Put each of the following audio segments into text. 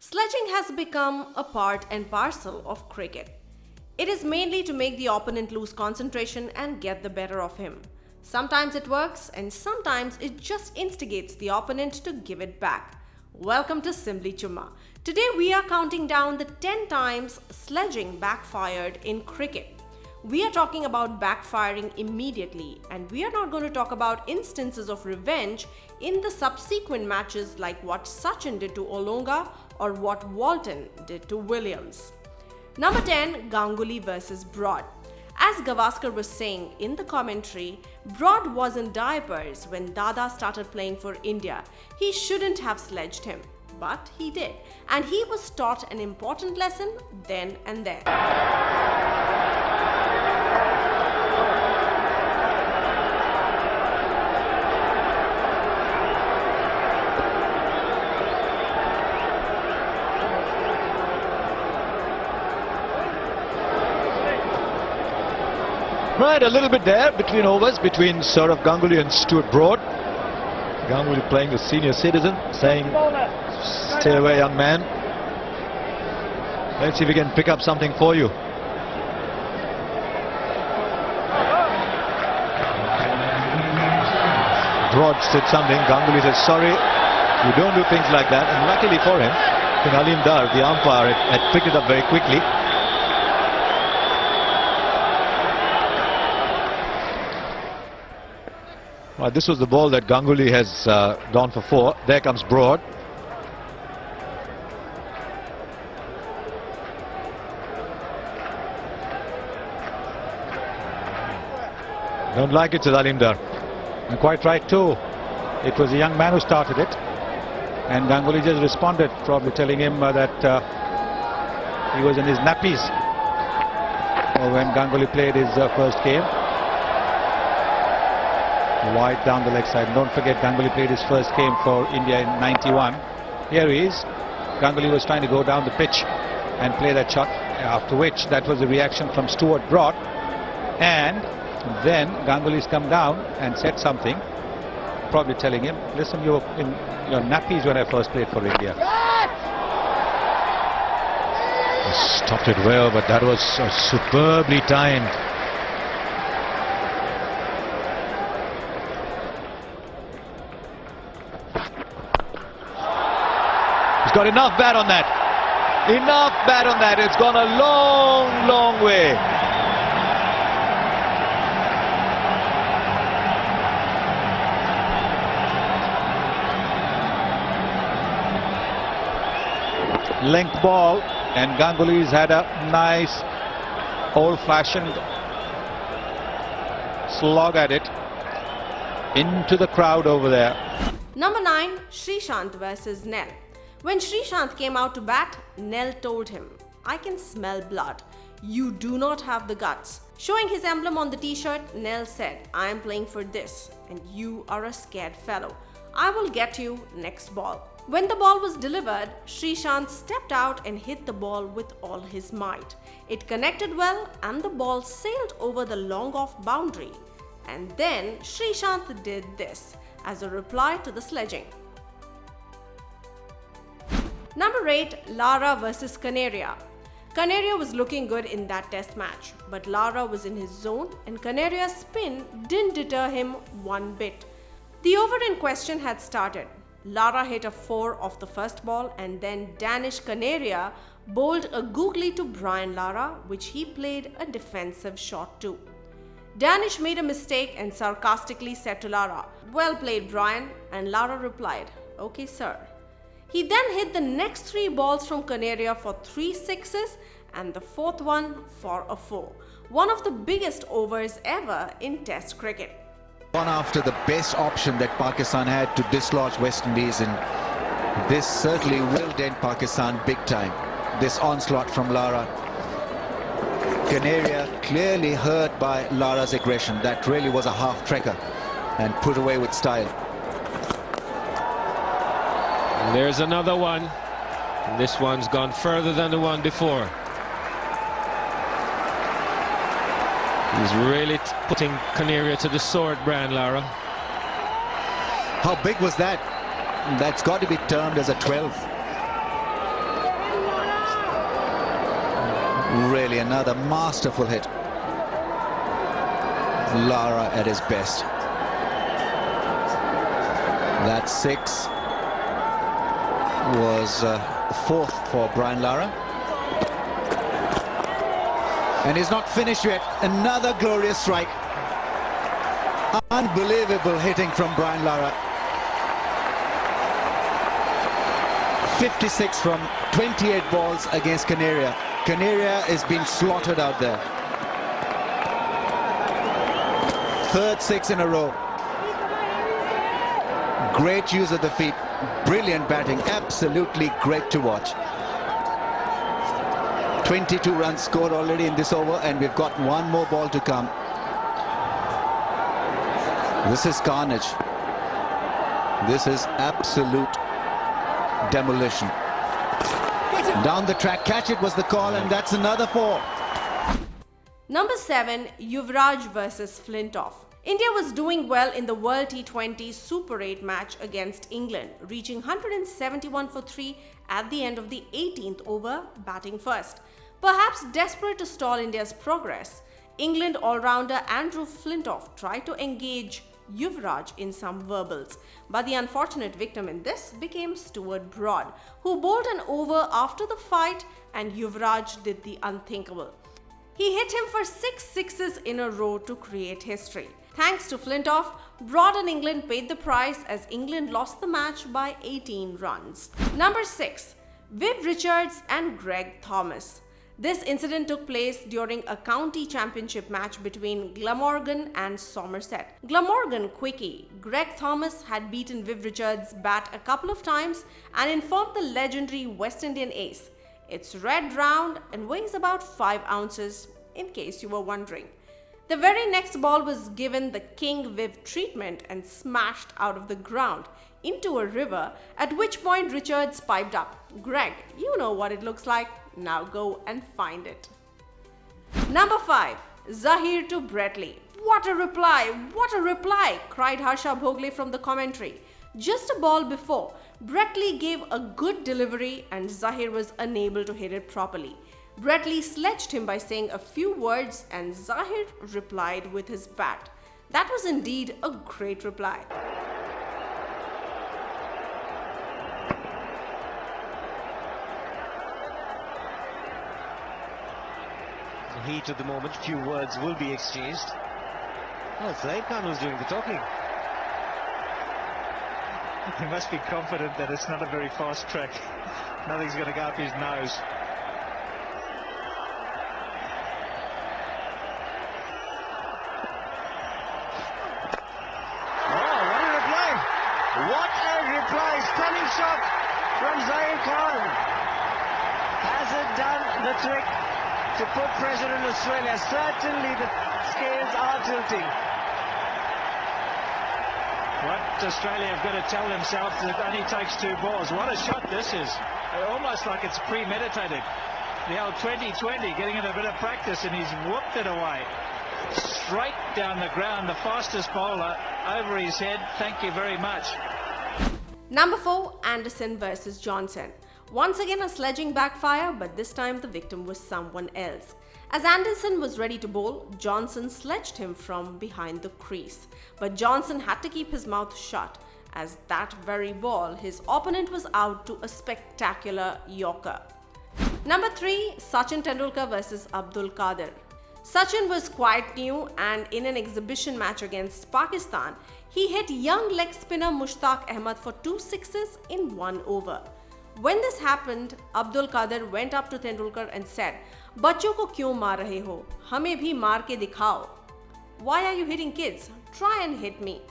Sledging has become a part and parcel of cricket. It is mainly to make the opponent lose concentration and get the better of him. Sometimes it works and sometimes it just instigates the opponent to give it back. Welcome to Simbly Chumma. Today we are counting down the 10 times sledging backfired in cricket. We are talking about backfiring immediately, and we are not going to talk about instances of revenge in the subsequent matches like what Sachin did to Olonga or what Walton did to Williams. Number 10, Ganguly versus Broad. As Gavaskar was saying in the commentary, Broad was in diapers when Dada started playing for India. He shouldn't have sledged him, but he did, and he was taught an important lesson then and there. Right, a little bit there between overs, between sort of Ganguly and Stuart Broad. Ganguly playing the senior citizen, saying, stay away, young man. Let's see if we can pick up something for you. Broad said something. Ganguly said, sorry, you don't do things like that. And luckily for him, Alim Dar, the umpire, had picked it up very quickly. Well, this was the ball that Ganguly has gone for 4. There comes Broad. Don't like it, says Alimdar. And quite right too. It was a young man who started it, and Ganguly just responded, probably telling him that he was in his nappies when Ganguly played his first game. Wide down the leg side. Don't forget, Ganguly played his first game for India in '91. Here he is. Ganguly was trying to go down the pitch and play that shot, after which that was the reaction from Stuart Broad, and then Ganguly's come down and said something, probably telling him, listen, you were in your nappies when I first played for India. He stopped it well, but that was superbly timed. He's got enough bat on that. Enough bat on that. It's gone a long, long way. Length ball, and Ganguly's had a nice old-fashioned slog at it into the crowd over there. Number 9, Srishant versus Nell. When Srishant came out to bat, Nell told him, I can smell blood. You do not have the guts. Showing his emblem on the t-shirt, Nell said, I am playing for this, and you are a scared fellow. I will get you next ball. When the ball was delivered, Srishant stepped out and hit the ball with all his might. It connected well and the ball sailed over the long off boundary. And then Srishant did this as a reply to the sledging. Number 8, Lara versus Canaria. Canaria was looking good in that test match, but Lara was in his zone and Canaria's spin didn't deter him one bit. The over in question had started. Lara hit a 4 off the first ball, and then Danish Canaria bowled a googly to Brian Lara, which he played a defensive shot to. Danish made a mistake and sarcastically said to Lara, well played, Brian, and Lara replied, okay sir. He then hit the next 3 balls from Canaria for 3 sixes and the 4th one for a 4. One of the biggest overs ever in Test cricket. One after the best option that Pakistan had to dislodge West Indies, and this certainly will dent Pakistan big time. This onslaught from Lara. Canaria clearly hurt by Lara's aggression. That really was a half-trekker and put away with style. And there's another one. And this one's gone further than the one before. He's really putting Canaria to the sword, Brian Lara. How big was that? That's got to be termed as a 12. Really another masterful hit. Lara at his best. That 6 was 4th for Brian Lara. And he's not finished yet. Another glorious strike. Unbelievable hitting from Brian Lara. 56 from 28 balls against Canaria. Canaria is being slaughtered out there. 3rd 6 in a row. Great use of the feet. Brilliant batting. Absolutely great to watch. 22 runs scored already in this over, and we've got one more ball to come. This is carnage. This is absolute demolition. Down the track, catch it was the call, and that's another 4. Number 7, Yuvraj versus Flintoff. India was doing well in the World T20 Super 8 match against England, reaching 171 for 3 at the end of the 18th over, batting first. Perhaps desperate to stall India's progress, England all-rounder Andrew Flintoff tried to engage Yuvraj in some verbals, but the unfortunate victim in this became Stuart Broad, who bowled an over after the fight, and Yuvraj did the unthinkable. He hit him for 6 sixes in a row to create history. Thanks to Flintoff, Broad and England paid the price as England lost the match by 18 runs. Number 6, Viv Richards and Greg Thomas. This incident took place during a county championship match between Glamorgan and Somerset. Glamorgan quickie Greg Thomas had beaten Viv Richards' bat a couple of times and informed the legendary West Indian ace. It's red round and weighs about 5 ounces, in case you were wondering. The very next ball was given the King Viv treatment and smashed out of the ground into a river, at which point Richards piped up, "Greg, you know what it looks like. Now go and find it." Number 5, Zaheer to Bretley. "What a reply! What a reply!" cried Harsha Bhogle from the commentary. Just a ball before, Bretley gave a good delivery and Zaheer was unable to hit it properly. Bretley sledged him by saying a few words and Zaheer replied with his bat. That was indeed a great reply. The heat of the moment, few words will be exchanged. Oh, Zaheer Khan was doing the talking. He must be confident that it's not a very fast track. Nothing's going to go up his nose. Oh, what a reply! What a reply! Stunning shot from Zaheer Khan. Has it done the trick to put pressure on Australia? Certainly the scales are tilting. What Australia have got to tell themselves that it only takes 2 balls. What a shot this is. Almost like it's premeditated. The old 2020 getting in a bit of practice and he's whooped it away. Straight down the ground, the fastest bowler over his head. Thank you very much. Number 4, Anderson versus Johnson. Once again a sledging backfire, but this time the victim was someone else. As Anderson was ready to bowl, Johnson sledged him from behind the crease. But Johnson had to keep his mouth shut, as that very ball his opponent was out to a spectacular yorker. Number 3, Sachin Tendulkar versus Abdul Qadir. Sachin was quite new and in an exhibition match against Pakistan, he hit young leg spinner Mushtaq Ahmed for 2 sixes in 1 over. When this happened, Abdul Qadir went up to Tendulkar and said, "बच्चों को क्यों मार रहे हो? हमें भी मार के दिखाओ. Why are you hitting kids? Try and hit me."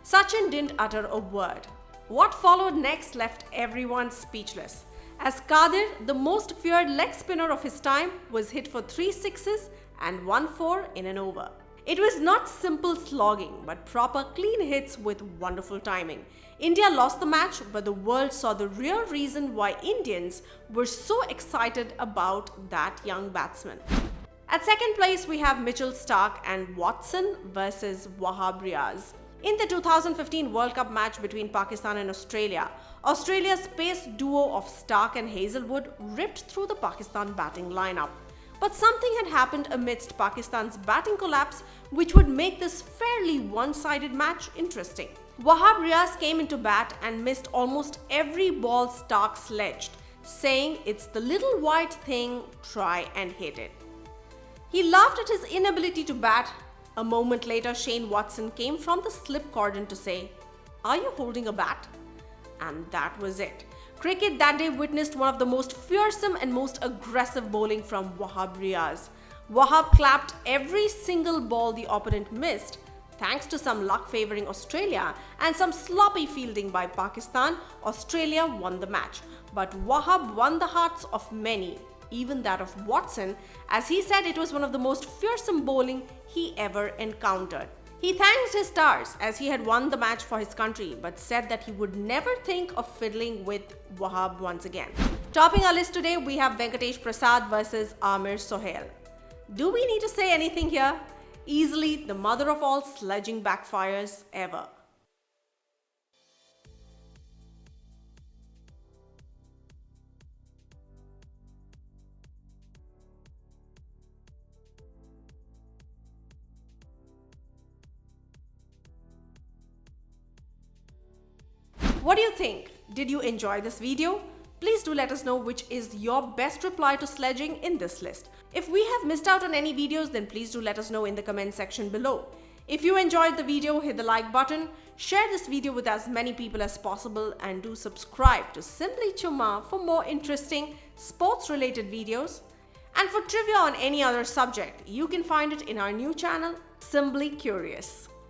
Sachin didn't utter a word. What followed next left everyone speechless, as Qadir, the most feared leg spinner of his time, was hit for 3 sixes and 1 4 in an over. It was not simple slogging, but proper clean hits with wonderful timing. India lost the match, but the world saw the real reason why Indians were so excited about that young batsman. At second place, we have Mitchell Starc and Watson versus Wahab. In the 2015 World Cup match between Pakistan and Australia, Australia's pace duo of Starc and Hazelwood ripped through the Pakistan batting lineup. But something had happened amidst Pakistan's batting collapse which would make this fairly one-sided match interesting. Wahab came into bat and missed almost every ball Stark sledged, saying it's the little white thing, try and hit it. He laughed at his inability to bat. A moment later, Shane Watson came from the slip cordon to say, "Are you holding a bat?" And that was it. Cricket that day witnessed one of the most fearsome and most aggressive bowling from Wahab. Wahab clapped every single ball the opponent missed. Thanks to some luck favouring Australia and some sloppy fielding by Pakistan, Australia won the match. But Wahab won the hearts of many, even that of Watson, as he said it was one of the most fearsome bowling he ever encountered. He thanked his stars as he had won the match for his country, but said that he would never think of fiddling with Wahab once again. Topping our list today, we have Venkatesh Prasad versus Amir Sohail. Do we need to say anything here? Easily the mother of all sledging backfires ever. What do you think? Did you enjoy this video? Please do let us know which is your best reply to sledging in this list. If we have missed out on any videos, then please do let us know in the comment section below. If you enjoyed the video, hit the like button, share this video with as many people as possible, and do subscribe to Simbly Chumma for more interesting sports related videos. And for trivia on any other subject, you can find it in our new channel, Simbly Curious.